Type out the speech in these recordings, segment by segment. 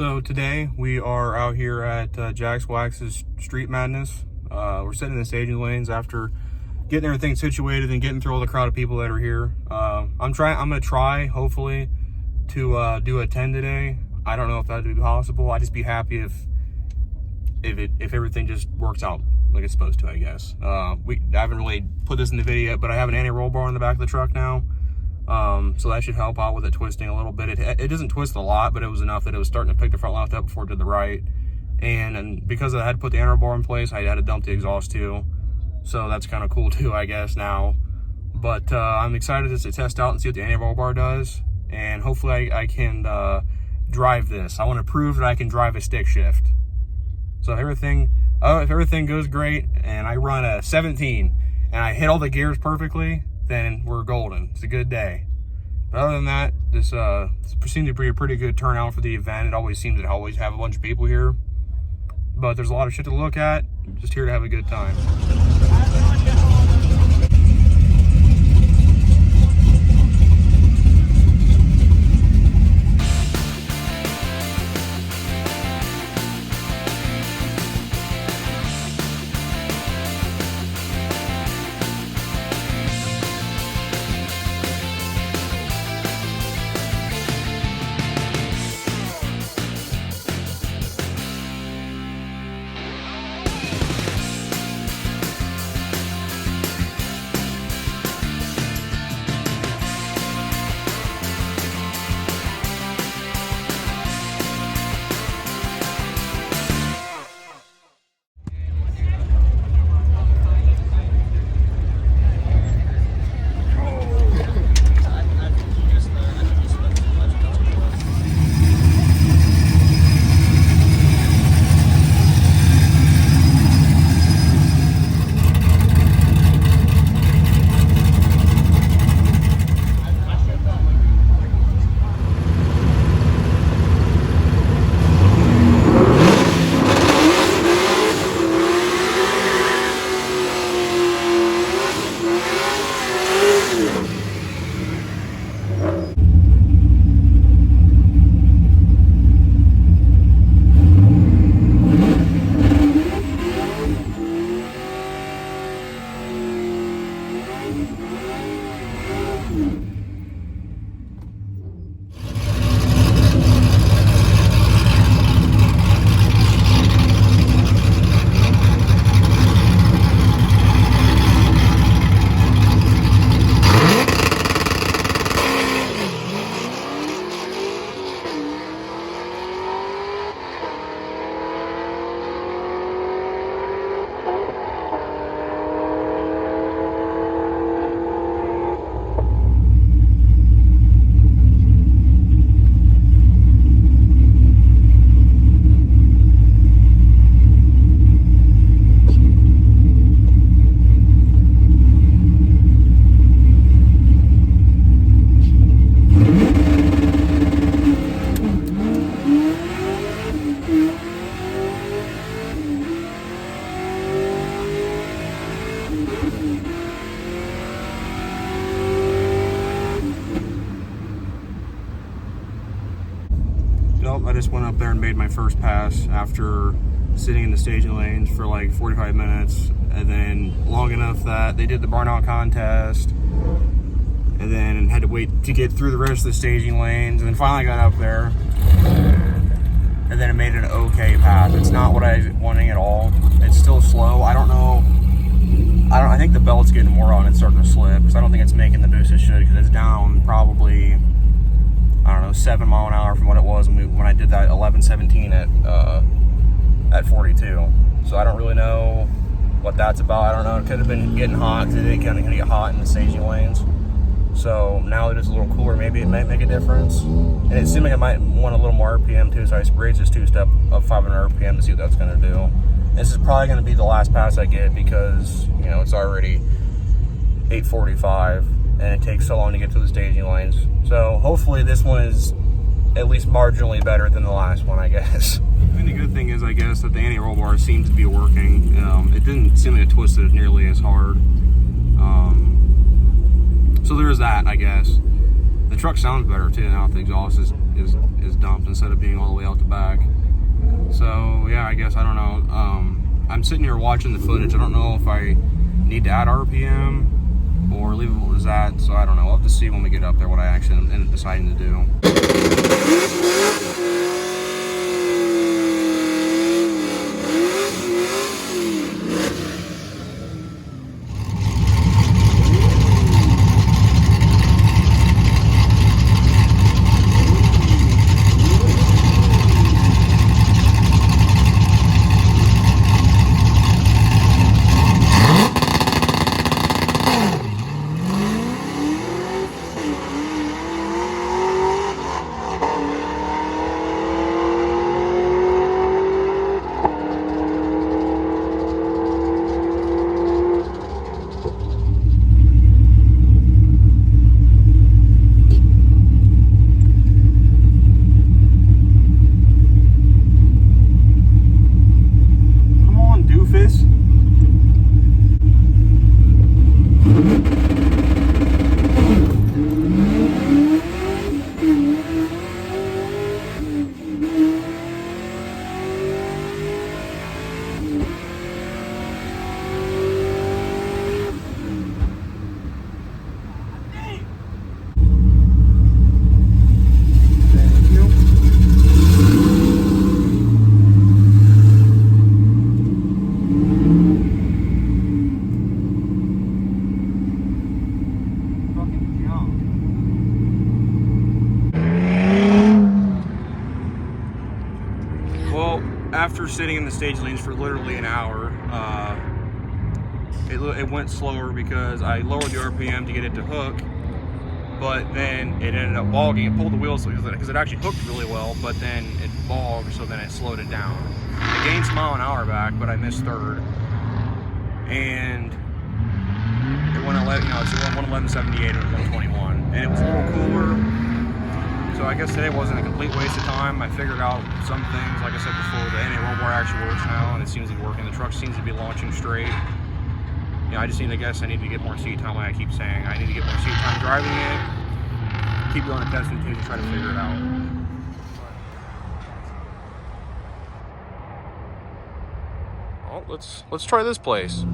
So today we are out here at Jack's Wax's Street Madness. We're sitting in the staging lanes after getting everything situated and getting through all the crowd of people that are here. I'm gonna try, hopefully, to do a 10 today. I don't know if that would be possible. I'd just be happy if everything just works out like it's supposed to, I guess. I haven't really put this in the video yet, but I have an anti-roll bar in the back of the truck now. So that should help out with it twisting a little bit. It doesn't twist a lot, but it was enough that it was starting to pick the front left up before it did the right. And because I had to put the anti-roll bar in place, I had to dump the exhaust too. So that's kind of cool too, I guess, now. But I'm excited just to test out and see what the anti-roll bar does. And hopefully I can drive this. I want to prove that I can drive a stick shift. So if everything goes great and I run a 17 and I hit all the gears perfectly, then we're golden. It's a good day. But other than that, this seemed to be a pretty good turnout for the event. It always seems to always have a bunch of people here. But there's a lot of shit to look at. Just here to have a good time. Nope, I just went up there and made my first pass after sitting in the staging lanes for like 45 minutes, and then long enough that they did the burnout contest, and then had to wait to get through the rest of the staging lanes, and then finally got up there, and then it made an okay pass. It's not what I was wanting at all. It's still slow. I don't know. I think the belt's getting more on. It's starting to slip, because I don't think it's making the boost it should, because it's down probably, I don't know, 7 mile an hour from what it was when I did that 1117 at 42. So I don't really know what that's about. I don't know. It could have been getting hot, because it did kind of get hot in the staging lanes. So now that it's a little cooler, maybe it might make a difference. And it seemed like I might want a little more RPM too, so I raised this two-step up 500 RPM to see what that's going to do. This is probably going to be the last pass I get, because, you know, it's already 8:45 and it takes so long to get to the staging lanes. So hopefully this one is at least marginally better than the last one, I guess. And the good thing is, I guess, that the anti-roll bar seems to be working. It didn't seem like it twisted nearly as hard. So there's that, I guess. The truck sounds better too now if the exhaust is dumped instead of being all the way out the back. So yeah, I guess I don't know. I'm sitting here watching the footage. I don't know if I need to add RPM or leave it what was at. So I don't know. We'll have to see when we get up there what I actually end up deciding to do. After sitting in the stage lanes for literally an hour, it went slower because I lowered the RPM to get it to hook, but then it ended up bogging. It pulled the wheels because it actually hooked really well, but then it bogged, so then it slowed it down. I gained some mile an hour back, but I missed third, and it went 11. It's 111.78 or 121, and it was a little cooler. So I guess today wasn't a complete waste of time. I figured out some things, like I said before, the NA roll bar actually works now, and it seems to be working. The truck seems to be launching straight. I just need to I need to get more seat time, like I keep saying. I need to get more seat time driving it, keep going to test and try to figure it out. Well, let's try this place.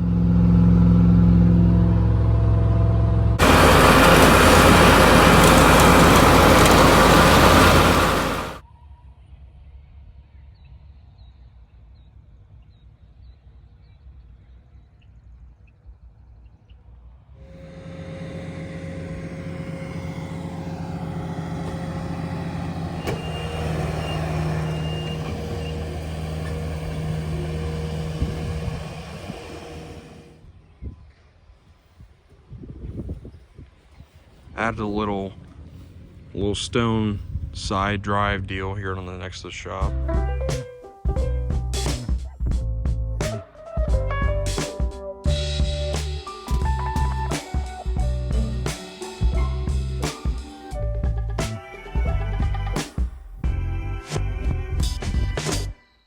Added a little stone side drive deal here on the next to the shop.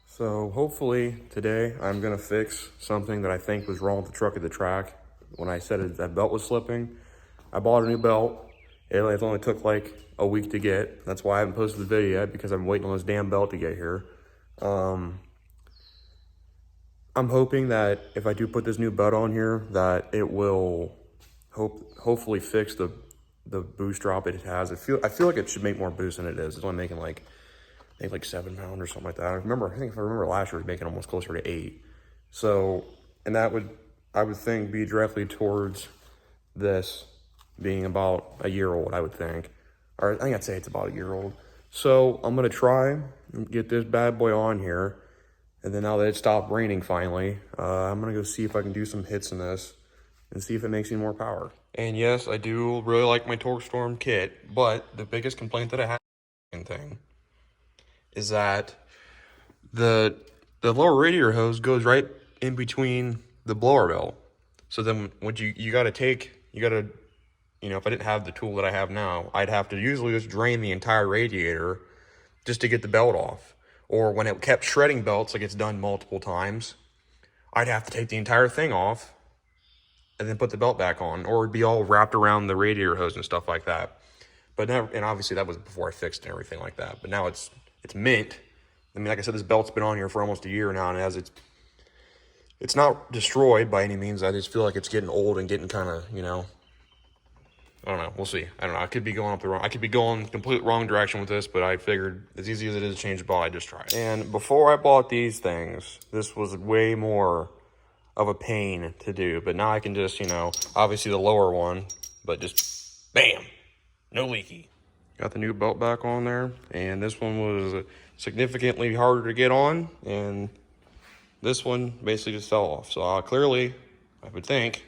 So hopefully today I'm gonna fix something that I think was wrong with the truck at the track. When I said that belt was slipping, I bought a new belt. It only took like a week to get. That's why I haven't posted the video yet, because I'm waiting on this damn belt to get here. I'm hoping that if I do put this new belt on here, that it will hopefully fix the boost drop it has. I feel like it should make more boost than it is. It's only making like 7 pounds or something like that. I think if I remember last year, it was making almost closer to 8. So, and that would, I would think, be directly towards this being about a year old, I would think. Or I think I'd say it's about a year old. So I'm gonna try and get this bad boy on here. And then now that it stopped raining finally, I'm gonna go see if I can do some hits in this and see if it makes any more power. And yes, I do really like my Torque Storm kit, but the biggest complaint that I have is that the lower radiator hose goes right in between the blower belt. So then what you gotta, if I didn't have the tool that I have now, I'd have to usually just drain the entire radiator just to get the belt off. Or when it kept shredding belts, like it's done multiple times, I'd have to take the entire thing off and then put the belt back on, or it'd be all wrapped around the radiator hose and stuff like that. But now, and obviously that was before I fixed it and everything like that. But now it's mint. I mean, like I said, this belt's been on here for almost a year now, and it's not destroyed by any means. I just feel like it's getting old and getting kind of, you know, I don't know. We'll see. I don't know. I could be going complete wrong direction with this, but I figured as easy as it is to change the ball, I just try it. And before I bought these things, this was way more of a pain to do. But now I can just, you know, obviously the lower one, but just bam, no leaky. Got the new belt back on there, and this one was significantly harder to get on, and this one basically just fell off. So clearly, I would think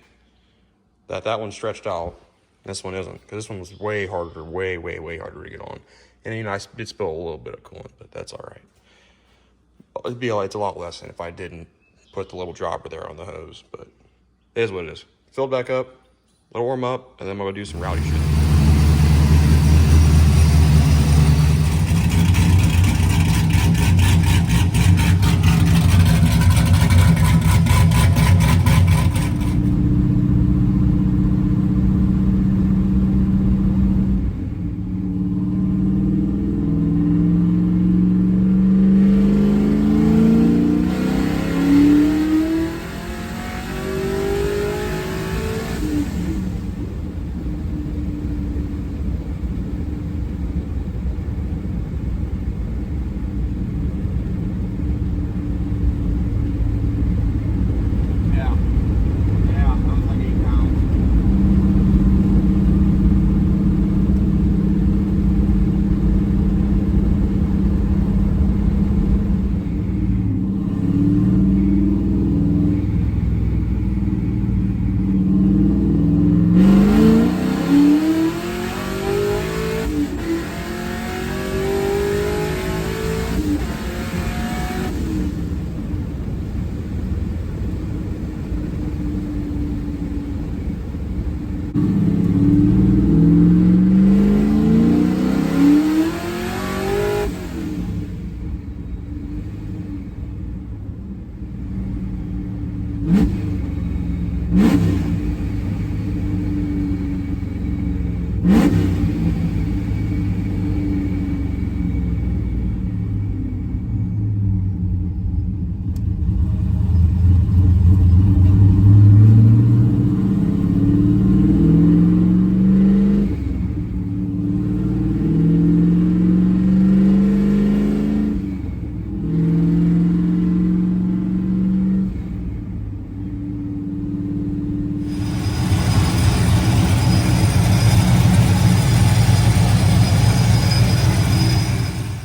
that one stretched out. This one isn't, because this one was way harder, way harder to get on. And, you know, I did spill a little bit of coolant, but that's all right. It's a lot less than if I didn't put the little dropper there on the hose, but it is what it is. Fill it back up, let it warm up, and then I'm going to do some rowdy shit.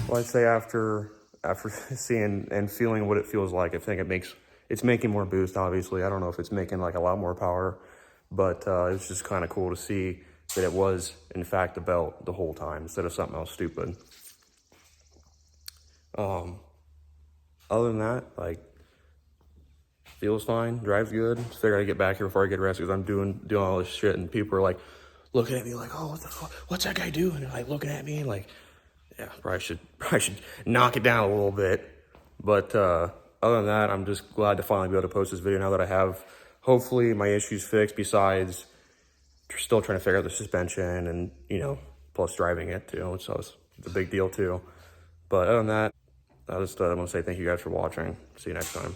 Well, I'd say after seeing and feeling what it feels like, I think it's making more boost. Obviously, I don't know if it's making like a lot more power, but it's just kind of cool to see that it was in fact the belt the whole time instead of something else stupid. Other than that, like, feels fine, drives good. Just figured I'd get back here before I get arrested because I'm doing all this shit, and people are like looking at me like, "Oh, what the fuck? What's that guy doing?" And they're like looking at me like, yeah, probably should knock it down a little bit. But other than that, I'm just glad to finally be able to post this video now that I have hopefully my issues fixed, besides still trying to figure out the suspension and, you know, plus driving it too, so it's a big deal too. But other than that, I just want to say thank you guys for watching. See you next time.